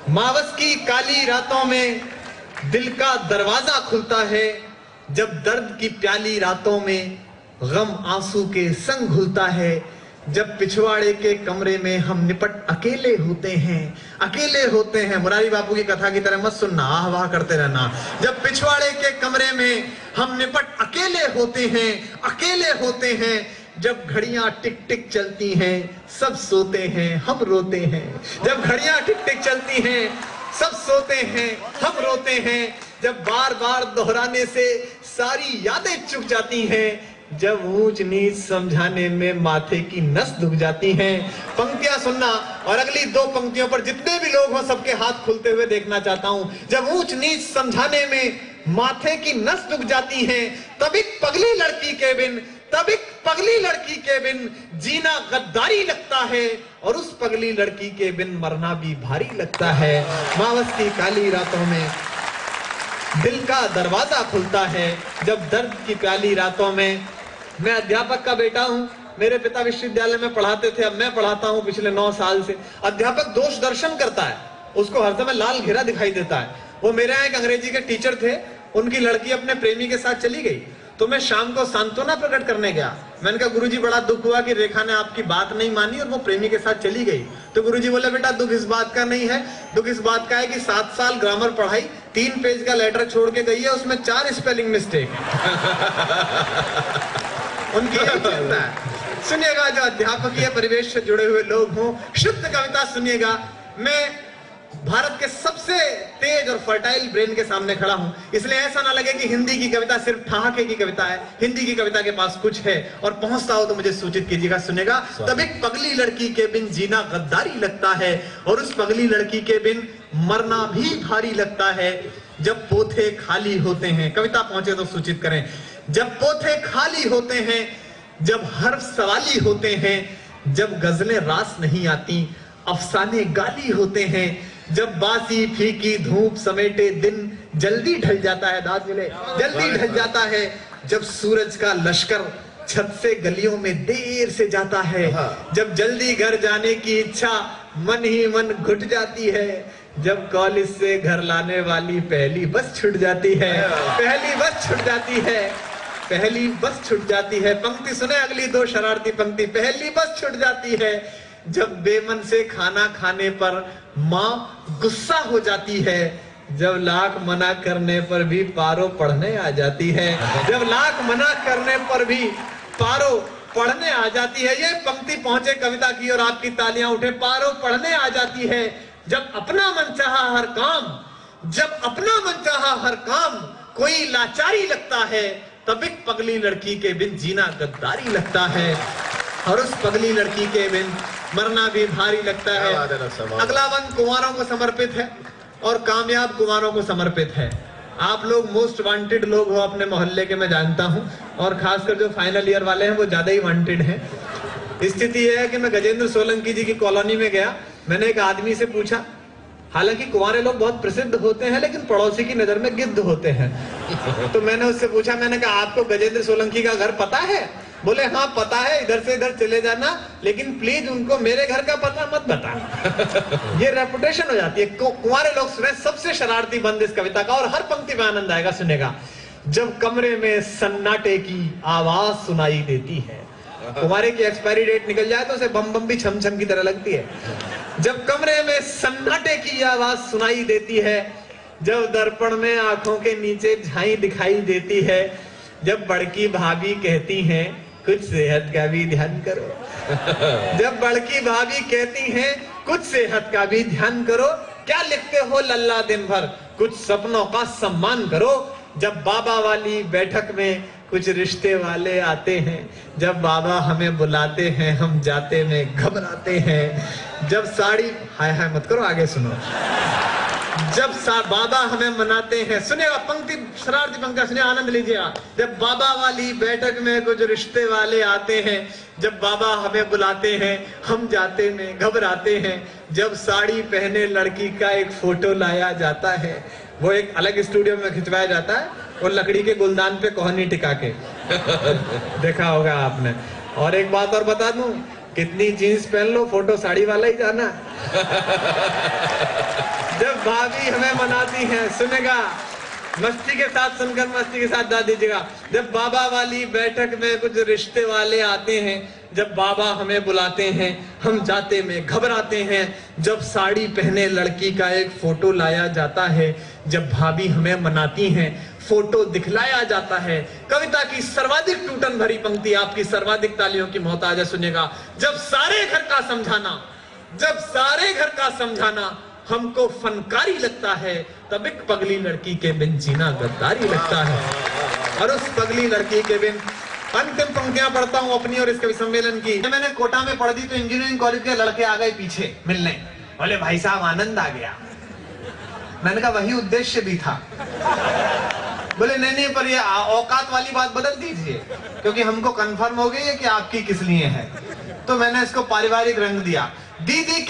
मावस की काली रातों में दिल का दरवाजा खुलता है, जब दर्द की प्याली रातों में गम आंसू के संग घुलता है, जब पिछवाड़े के कमरे में हम निपट अकेले होते हैं। मुरारी बापू की कथा की तरह मत सुनना, आह वाह करते रहना। जब पिछवाड़े के कमरे में हम निपट अकेले होते हैं, जब घड़ियां टिक टिक चलती हैं, सब सोते हैं, हम रोते हैं। जब घड़ियां टिक टिक चलती हैं, सब सोते हैं, हम रोते हैं। जब बार बार दोहराने से सारी यादें चुक जाती हैं, जब ऊंच नीच समझाने में माथे की नस दुख जाती हैं। पंक्तियां सुनना और अगली दो पंक्तियों पर जितने भी लोग हों सबके हाथ खुलते हुए देखना चाहता हूं। जब ऊंच नीच समझाने में माथे की नस दुख जाती हैं, तब एक पगली लड़की के बिन जीना गद्दारी लगता है, और उस पगली लड़की के बिन मरना भी भारी लगता है। मावस की काली रातों में दिल का दरवाजा खुलता है, जब दर्द की प्याली रातों में। मैं अध्यापक का बेटा हूं, मेरे पिता विश्वविद्यालय में पढ़ाते थे, अब मैं पढ़ाता हूं पिछले 9 साल से। अध्यापक दोष दर्शन करता है, उसको हर समय लाल घेरा दिखाई देता है। वो मेरे यहाँ एक अंग्रेजी के टीचर थे, उनकी लड़की अपने प्रेमी के साथ चली गई, तो मैं शाम को सांत्वना प्रकट करने गया। मैंने कहा गुरुजी बड़ा दुख हुआ कि रेखा ने आपकी बात नहीं मानी और वो प्रेमी के साथ चली गई। तो गुरुजी बोले बेटा दुख इस बात का नहीं है, दुख इस बात का है कि 7 साल ग्रामर पढ़ाई, 3 पेज का लेटर छोड़ के गई है, उसमें 4 स्पेलिंग मिस्टेक उनकी यही चिंता है। सुनिएगा, जो अध्यापकीय परिवेश से जुड़े हुए लोग हों, शुद्ध कविता सुनिएगा। मैं भारत के सबसे तेज और फर्टाइल ब्रेन के सामने खड़ा हूं, इसलिए ऐसा ना लगे कि हिंदी की कविता सिर्फ ठहाके की कविता है। हिंदी की कविता के पास कुछ है, और पहुंचता हो तो मुझे सूचित कीजिएगा। सुनेगा, तब एक पगली लड़की के बिन जीना गद्दारी लगता है, और उस पगली लड़की के बिन मरना भी भारी लगता है। जब पोथे खाली होते हैं, कविता पहुंचे तो सूचित करें। जब पोथे खाली होते हैं, जब हर्फ सवाली होते हैं, जब गजलें रास नहीं आती, अफसाने गाली होते हैं, जब बासी फीकी धूप समेटे दिन जल्दी ढल जाता है, दाद मिले, जल्दी ढल जाता है, जब सूरज का लश्कर छत से गलियों में देर से जाता है, जब जल्दी घर जाने की इच्छा मन ही मन घुट जाती है, जब कॉलेज से घर लाने वाली पहली बस छूट जाती है, पहली बस छूट जाती है, पहली बस छूट जाती है। पंक्ति सुने अगली दो शरारती पंक्ति। पहली बस छूट जाती है, जब बेमन से खाना खाने पर माँ गुस्सा हो जाती है, जब लाख मना करने पर भी पारो पढ़ने आ जाती है, जब लाख मना करने पर भी पारो पढ़ने आ जाती है। ये पंक्ति पहुंचे कविता की और आपकी तालियां उठे। पारो पढ़ने आ जाती है, जब अपना मनचाहा हर काम, जब अपना मनचाहा हर काम कोई लाचारी लगता है, तब एक पगली लड़की के बिन जीना गद्दारी लगता है, और उस पगली लड़की के बिन मरना भी भारी लगता है। अगला बंद कुंवारों को समर्पित है और कामयाब कुंवारों को समर्पित है। आप लोग मोस्ट वांटेड लोग हो अपने मोहल्ले के, मैं जानता हूं, और खासकर जो फाइनल ईयर वाले हैं वो ज्यादा ही वांटेड हैं। स्थिति यह है कि मैं गजेंद्र सोलंकी जी की कॉलोनी में गया, मैंने एक आदमी से पूछा, हालांकि कुंवारे लोग बहुत प्रसिद्ध होते हैं लेकिन पड़ोसी की नजर में गिद्ध होते हैं। तो मैंने उससे पूछा, मैंने कहा आपको गजेंद्र सोलंकी का घर पता है? बोले हाँ पता है, इधर से इधर चले जाना, लेकिन प्लीज उनको मेरे घर का पता मत बता। ये रेपुटेशन हो जाती है। कुंवारे लोग सुने सबसे शरारती बंद इस कविता का, और हर पंक्ति में आनंद आएगा। सुनेगा, जब कमरे में सन्नाटे की आवाज सुनाई देती है। कुंवारे की एक्सपायरी डेट निकल जाए तो उसे बम बम भी छम छम की तरह लगती है। जब कमरे में सन्नाटे की आवाज सुनाई देती है, जब दर्पण में आंखों के नीचे झाई दिखाई देती है, जब बड़की भाभी कहती हैं कुछ सेहत का भी ध्यान करो, जब बड़की भाभी कहती हैं कुछ सेहत का भी ध्यान करो, क्या लिखते हो लल्ला दिन भर, कुछ सपनों का सम्मान करो, जब बाबा वाली बैठक में कुछ रिश्ते वाले आते हैं, जब बाबा हमें बुलाते हैं हम जाते में घबराते हैं, जब साड़ी हाय हाय मत करो, आगे सुनो, जब बाबा हमें मनाते हैं। सुनिएगा पंक्ति, शरारती पंक्ति सुनिए, आनंद लीजिएगा। जब बाबा वाली बैठक में कुछ रिश्ते वाले आते हैं, जब बाबा हमें बुलाते हैं हम जाते में घबराते हैं, जब साड़ी पहने लड़की का एक फोटो लाया जाता है, वो एक अलग स्टूडियो में खिंचवाया जाता है, वो लकड़ी के गुलदान पे कोहनी टिका के देखा होगा आपने। और एक बात और बता दूं, कितनी जीन्स पहन लो फोटो साड़ी वाला ही जाना। भाभी हमें मनाती हैं, सुनेगा मस्ती के साथ सुनकर मस्ती के साथ गा दीजिएगा। जब बाबा वाली बैठक में कुछ रिश्ते वाले आते हैं, जब बाबा हमें बुलाते हैं, हम जाते में घबराते हैं। जब साड़ी पहने लड़की का एक फोटो लाया जाता है, जब भाभी हमें मनाती हैं, फोटो दिखलाया जाता है। कविता की सर्वाधिक टूटन भरी पंक्ति, आपकी सर्वाधिक तालियों की मोहताज है, सुनिएगा। जब सारे घर का समझाना, जब सारे घर का समझाना हमको फनकारी लगता है, तब एक पगली लड़की के बिन जीना गद्दारी लगता है। और उस पगली लड़की के बिन अंतिम पंक्तियां पढ़ता हूं अपनी और इस कवि सम्मेलन की। मैंने कोटा में पढ़ दी तो इंजीनियरिंग कॉलेज के लड़के आ गए पीछे मिलने, बोले भाई साहब आनंद आ गया। मैंने कहा वही उद्देश्य भी था। बोले नहीं नहीं, पर ये औकात वाली बात बदल दीजिए, क्योंकि हमको कंफर्म हो गई है कि आपकी किस लिए है। तो मैंने इसको पारिवारिक रंग दिया। दीदी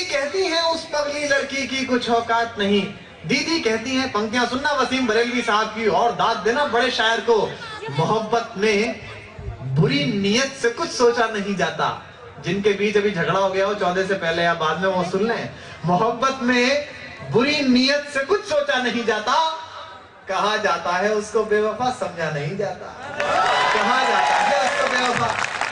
कहती हैं उस पगली लड़की की कुछ औकात नहीं। दीदी कहती हैं, पंक्तियां सुनना वसीम बरेलवी साहब की और दाद देना बड़े शायर को। मोहब्बत में बुरी नीयत से कुछ सोचा नहीं जाता। जिनके बीच अभी झगड़ा हो गया हो 14 से पहले या बाद में, वो सुन लें। मोहब्बत में बुरी नीयत से कुछ सोचा नहीं जाता, कहा जाता है उसको बेवफा समझा नहीं जाता। कहा जाता है उसको बेवफा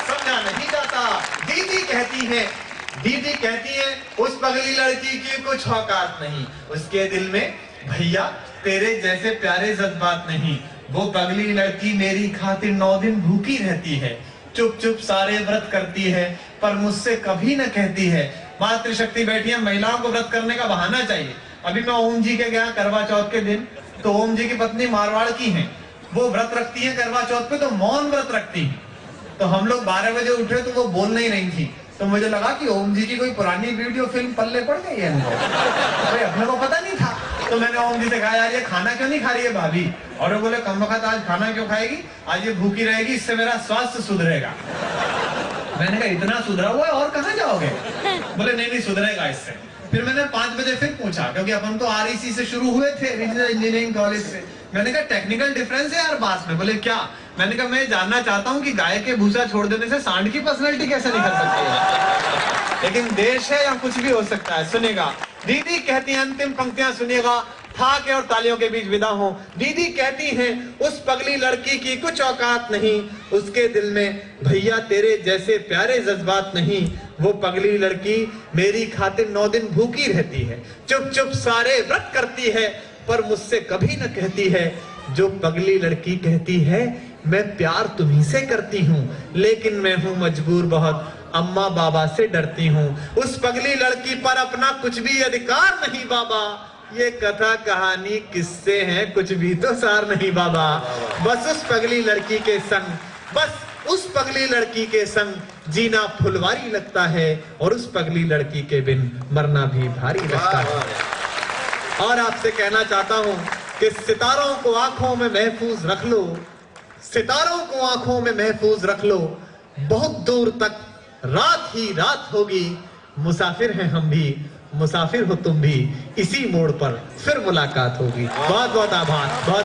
समझा नहीं जाता। दीदी कहती है उस पगली लड़की की कुछ औकात नहीं। उसके दिल में भैया तेरे जैसे प्यारे जज्बात नहीं। वो पगली लड़की मेरी खातिर 9 दिन भूखी रहती है। चुप चुप सारे व्रत करती है, पर मुझसे कभी न कहती है। मातृशक्ति बैठी है, महिलाओं को व्रत करने का बहाना चाहिए। अभी मैं ओम जी के गया करवा चौथ के दिन, तो ओम जी की पत्नी मारवाड़ की है, वो व्रत रखती है करवा चौथ पे, तो मौन व्रत रखती है। तो हम लोग 12 बजे उठे तो वो बोल नहीं रही थी। तो मुझे लगा कि ओम जी की कोई पुरानी वीडियो फिल्म पल्ले पड़ गई है इनको, अरे अपने को पता नहीं था। तो मैंने ओम जी से कहा यार ये खाना क्यों नहीं खा रही है भाभी? और वो बोले कम वक्त आज खाना क्यों खाएगी, आज ये भूखी रहेगी, इससे मेरा स्वास्थ्य सुधरेगा। मैंने कहा इतना सुधरा हुआ है और कहाँ जाओगे? बोले नहीं सुधरेगा इससे। फिर मैंने 5 बजे फिर पूछा, क्योंकि अपन तो REC से शुरू हुए थे, रीजनल इंजीनियरिंग कॉलेज से। मैंने कहा टेक्निकल डिफरेंस है यार बात में। बोले क्या? मैंने कहा मैं जानना चाहता हूँ कि गाय के भूसा छोड़ देने से सांड की पर्सनैलिटी कैसे निकल सकती है। लेकिन देश है या कुछ भी हो सकता है। सुनिएगा, दीदी कहती है, अंतिम पंक्तियां सुनिएगा, था के और तालियों के बीच विदा हो। दीदी कहती हैं उस पगली लड़की की कुछ औकात नहीं। उसके दिल में भैया तेरे जैसे प्यारे जज्बात नहीं। वो पगली लड़की मेरी खातिर 9 दिन भूखी रहती है, चुप चुप सारे व्रत करती है, पर मुझसे कभी न कहती है। जो पगली लड़की कहती है मैं प्यार तुम्ही से करती हूँ, लेकिन मैं हूँ मजबूर बहुत, अम्मा बाबा से डरती हूँ। उस पगली लड़की पर अपना कुछ भी अधिकार नहीं बाबा। ये कथा कहानी किस्से हैं, कुछ भी तो सार नहीं बाबा। बस उस पगली लड़की के संग, बस उस पगली लड़की के संग जीना फुलवारी लगता है, और उस पगली लड़की के बिन मरना भी भारी लगता है। और आपसे कहना चाहता हूं कि सितारों को आंखों में महफूज रख लो, सितारों को आंखों में महफूज रख लो। बहुत दूर तक रात ही रात होगी, मुसाफिर हैं हम भी, मुसाफिर हो तुम भी, इसी मोड़ पर फिर मुलाकात होगी। बहुत बहुत आभार। बहुत